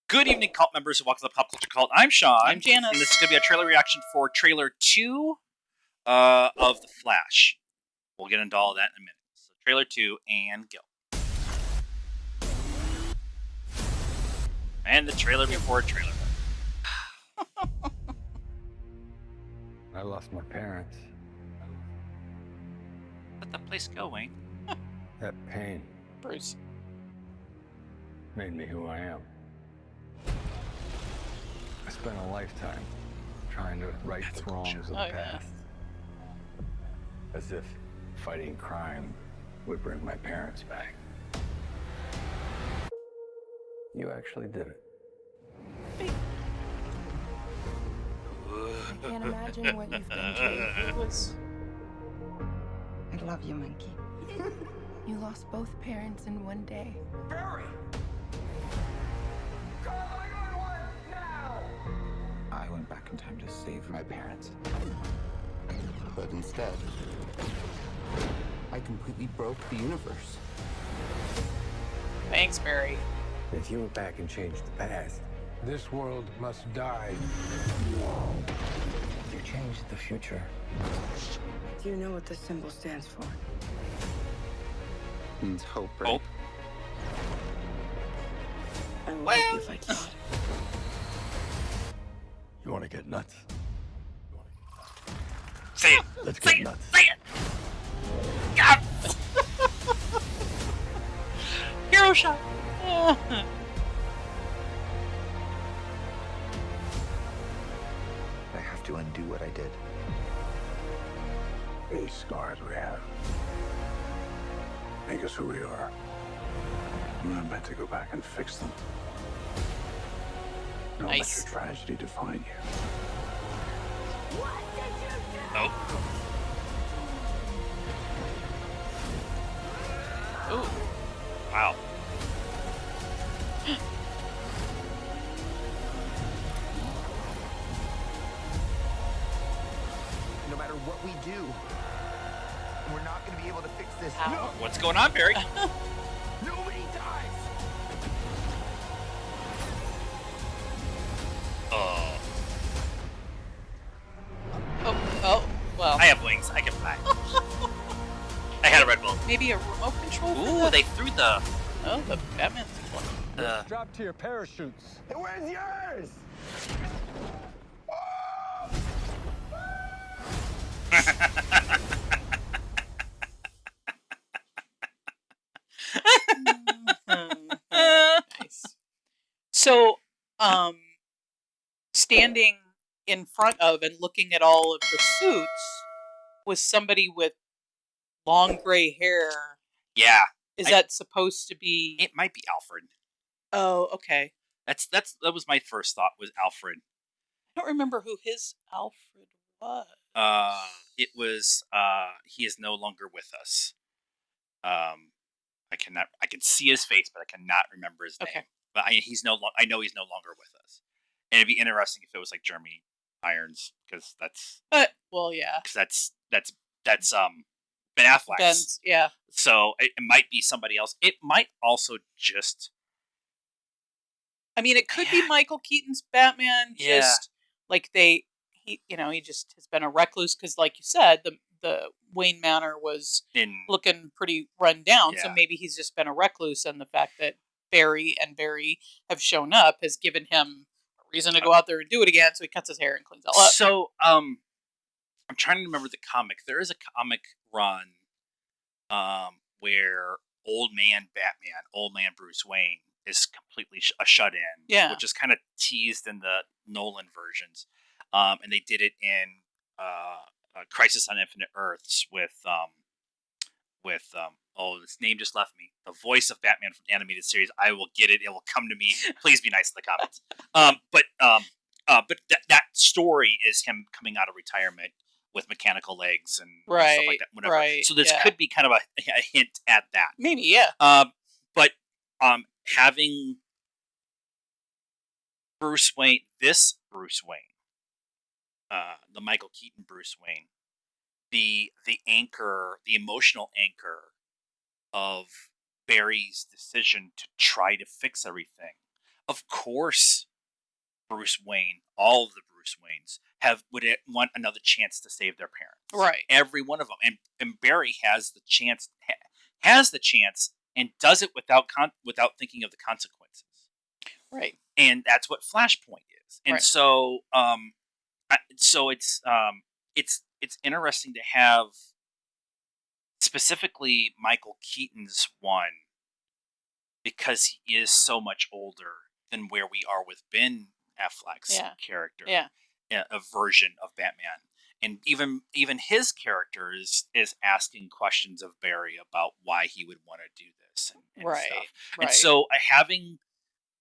Good evening, cult members who walk to the Pop Culture Cult. I'm Sean. I'm Janice. And this is going to be a trailer reaction for trailer 2 of The Flash. We'll get into all of that in a minute. So, trailer 2 and go. And the trailer before trailer. I lost my parents. Let the place go, Wayne. That pain Bruce. made me who I am. I spent a lifetime trying to right the wrongs of the past. As if fighting crime would bring my parents back. You actually did it. I can't imagine what you've been through. It was. I love you, Monkey. You lost both parents in one day. Barry! Call 911 now! I went back in time to save my parents. But instead, I completely broke the universe. Thanks, Barry. If you went back and changed the past, this world must die. You changed the future. Do you know what this symbol stands for? Means hope, right? Hope. I will help you fight God. You want to get nuts? Say it. Let's Say get it. nuts. Say it. God. Hero shot. I have to undo what I did. These scars we have make us who we are. We're not meant to go back and fix them. Don't Nice. let your tragedy define you. Oh. Ooh. Wow. No matter what we do, we're not going to be able to fix this. Ow. What's going on, Barry? Nobody dies! Oh. Oh, well. I have wings. I can fly. I had a Red Bull. Maybe a remote control? for Ooh, that? they threw the... Oh, the Batman's one. Drop to your parachutes. Hey, where's yours? Nice. So, standing in front of and looking at all of the suits was somebody with long gray hair. Yeah. Is I- that supposed to be? It might be Alfred. Oh, okay. That was my first thought, was Alfred. I don't remember who his Alfred was. It was he is no longer with us. I can see his face, but I cannot remember his name. Okay. But I know he's no longer with us. And it'd be interesting if it was like Jeremy Irons, because that's Well, yeah. Ben Affleck's. Ben's, yeah. So it might be somebody else. It might also just I mean, it could be Michael Keaton's Batman. Yeah. Just like he just has been a recluse because, like you said, the Wayne Manor was in looking pretty run down. So Yeah. maybe he's just been a recluse, and the fact that Barry have shown up has given him a reason to go out there and do it again. So he cuts his hair and cleans all up. So I'm trying to remember the comic. There is a comic run where old man Batman, old man Bruce Wayne, is completely a shut-in. Yeah. Which is kind of teased in the Nolan versions. And they did it in Crisis on Infinite Earths with oh, this name just left me. The voice of Batman from the animated series. I will get it. It will come to me. Please be nice in the comments. But that story is him coming out of retirement with mechanical legs and stuff like that. Whatever. right, So this yeah. could be kind of a hint at that. Maybe, yeah. But having Bruce Wayne, the Michael Keaton Bruce Wayne, the anchor, the emotional anchor of Barry's decision to try to fix everything of course, Bruce Wayne, all of the Bruce Waynes would want another chance to save their parents. Right. Every one of them, and Barry has the chance, and does it without thinking of the consequences. Right. And that's what Flashpoint is. And Right. so, it's interesting to have specifically Michael Keaton's one, because he is so much older than where we are with Ben Affleck's character. Yeah. A version of Batman. And even his character is asking questions of Barry about why he would want to do this and Right. stuff. Right. And so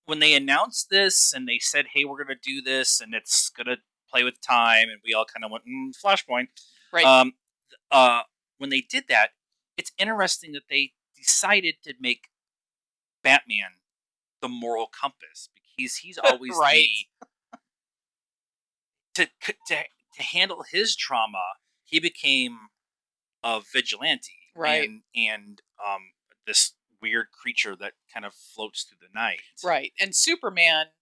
when they announced this and they said, hey, we're going to do this and it's going to play with time, and we all kind of went, Flashpoint. Right. When they did that, it's interesting that they decided to make Batman the moral compass, because he's always Right. to handle his trauma, he became a vigilante, Right. and this weird creature that kind of floats through the night. Right. And Superman,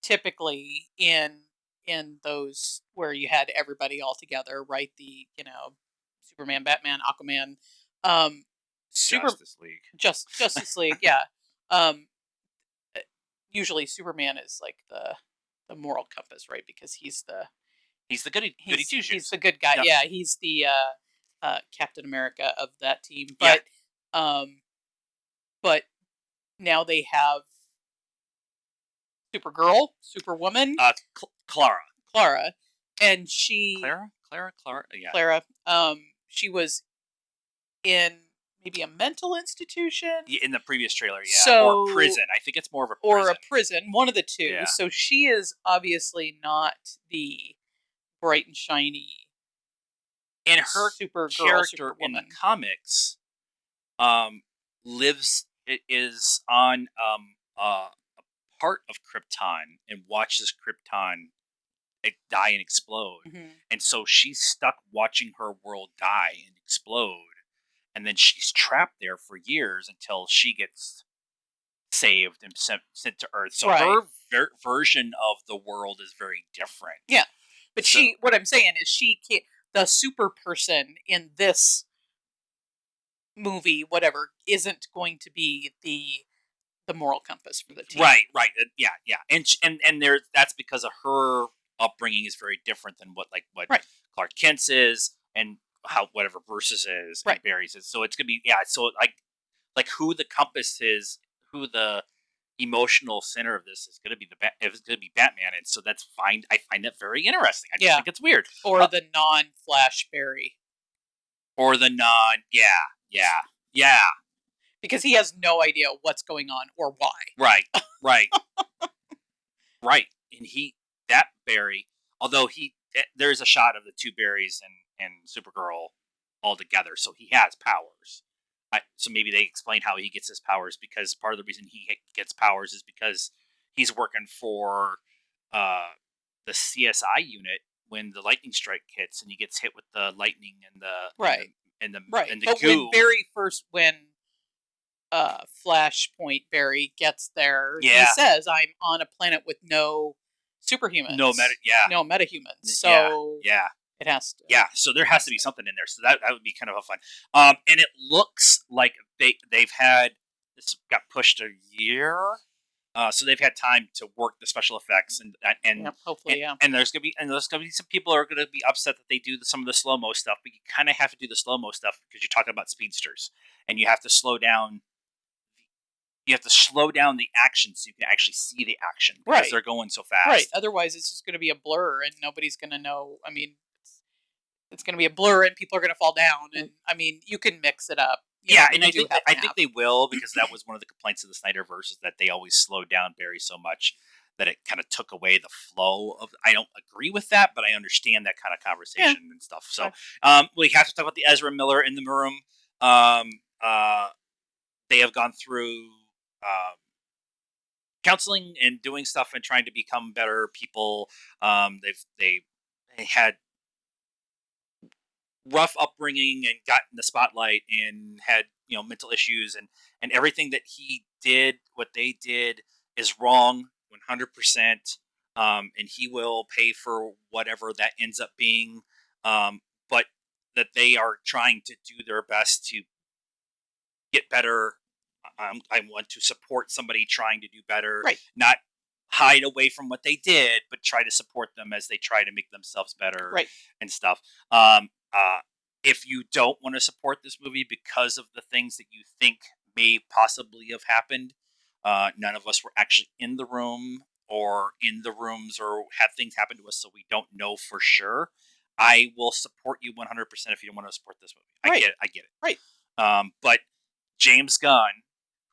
typically in those where you had everybody all together, right? The Superman, Batman, Aquaman, Justice League. Justice League, yeah. Usually Superman is like the moral compass, right? Because he's the goody two shoes. He's the good guy. Yep. Yeah, he's the Captain America of that team. Yeah. But now they have Supergirl, Superwoman, Clara, and she Clara. Yeah. Clara. She was in maybe a mental institution. Yeah, in the previous trailer, yeah. So, or prison. I think it's more of a or prison. a prison, one of the two. Yeah. So she is obviously not the bright and shiny. And her Supergirl, character in the Superwoman. comics is on a part of Krypton and watches Krypton die and explode. Mm-hmm. And so she's stuck watching her world die and explode. And then she's trapped there for years until she gets saved and sent to Earth. So Right. her version of the world is very different. Yeah. But what I'm saying is she can't, the super person in this movie, whatever, isn't going to be the moral compass for the team. Right. Yeah. And that's because of her upbringing is very different than what Right. Clark Kent's is, and how whatever Bruce's is, Right. and Barry's is. So it's gonna be So like who the compass is, who the emotional center of this is going to be it's going to be Batman, and so that's fine. I find that very interesting. I just think it's weird. Or the non-Flash Barry. Or the yeah. Because he has no idea what's going on or why. Right. Right. And that Barry, although there's a shot of the two Barrys and Supergirl all together, so he has powers. So maybe they explain how he gets his powers, because part of the reason he gets powers is because he's working for the CSI unit when the lightning strike hits, and he gets hit with the lightning and the and the But goo. when Flashpoint Barry gets there, he Yeah. says, "I'm on a planet with no superhumans, no metahumans." So yeah. it has to. Yeah, so there has to be something in there. So that would be kind of a fun. And it looks like they've had this got pushed a year. So they've had time to work the special effects and hopefully. And there's gonna be some people are gonna be upset that they do some of the slow mo stuff, but you kind of have to do the slow mo stuff because you're talking about speedsters, and you have to slow down. You have to slow down the action so you can actually see the action, because they're going so fast. Right. Otherwise, it's just going to be a blur, and nobody's going to know. I mean, it's going to be a blur, and people are going to fall down. And I mean, you can mix it up. And I think they will, because that was one of the complaints of the Snyderverse, is that they always slowed down Barry so much that it kind of took away the flow of. I don't agree with that, but I understand that kind of conversation and stuff. So we have to talk about the Ezra Miller in the room. They have gone through counseling and doing stuff and trying to become better people. They had rough upbringing and got in the spotlight and had mental issues, and everything that he did, what they did, is wrong 100%, and he will pay for whatever that ends up being, but that they are trying to do their best to get better. I want to support somebody trying to do better, Right. not hide away from what they did, but try to support them as they try to make themselves better, Right. and stuff. If you don't want to support this movie because of the things that you think may possibly have happened, none of us were actually in the room or in the rooms or had things happen to us, so we don't know for sure. I will support you 100% if you don't want to support this movie. I Right. get it. I get it. Right. But James Gunn,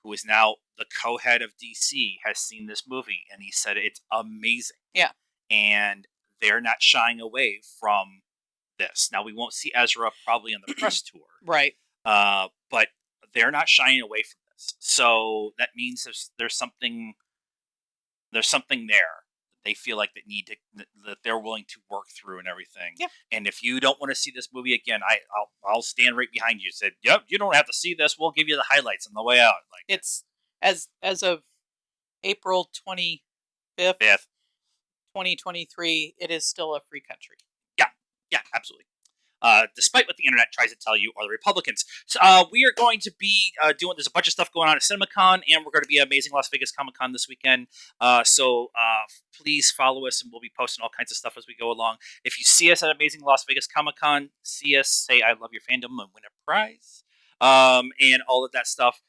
who is now the co-head of DC, has seen this movie and he said it's amazing. Yeah. And they're not shying away from this. Now we won't see Ezra probably on the press tour, Right. but they're not shying away from this. So that means there's something there. They feel like that they're willing to work through and everything. Yeah. And if you don't want to see this movie again, I'll stand right behind you. Said, yep, you don't have to see this. We'll give you the highlights on the way out. Like, It's as of April 25th, fifth. 2023, it is still a free country. Yeah, absolutely. Despite what the internet tries to tell you are the Republicans. So we are going to be there's a bunch of stuff going on at CinemaCon, and we're going to be at Amazing Las Vegas Comic Con this weekend. So please follow us, and we'll be posting all kinds of stuff as we go along. If you see us at Amazing Las Vegas Comic Con, see us, say I love your fandom, and win a prize, and all of that stuff.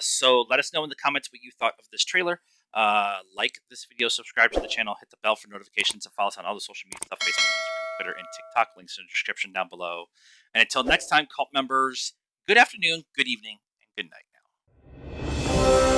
So let us know in the comments what you thought of this trailer. Like this video, subscribe to the channel, hit the bell for notifications, and follow us on all the social media stuff, Facebook, Instagram, Twitter, and TikTok. Links in the description down below. And until next time, cult members, good afternoon, good evening, and good night now.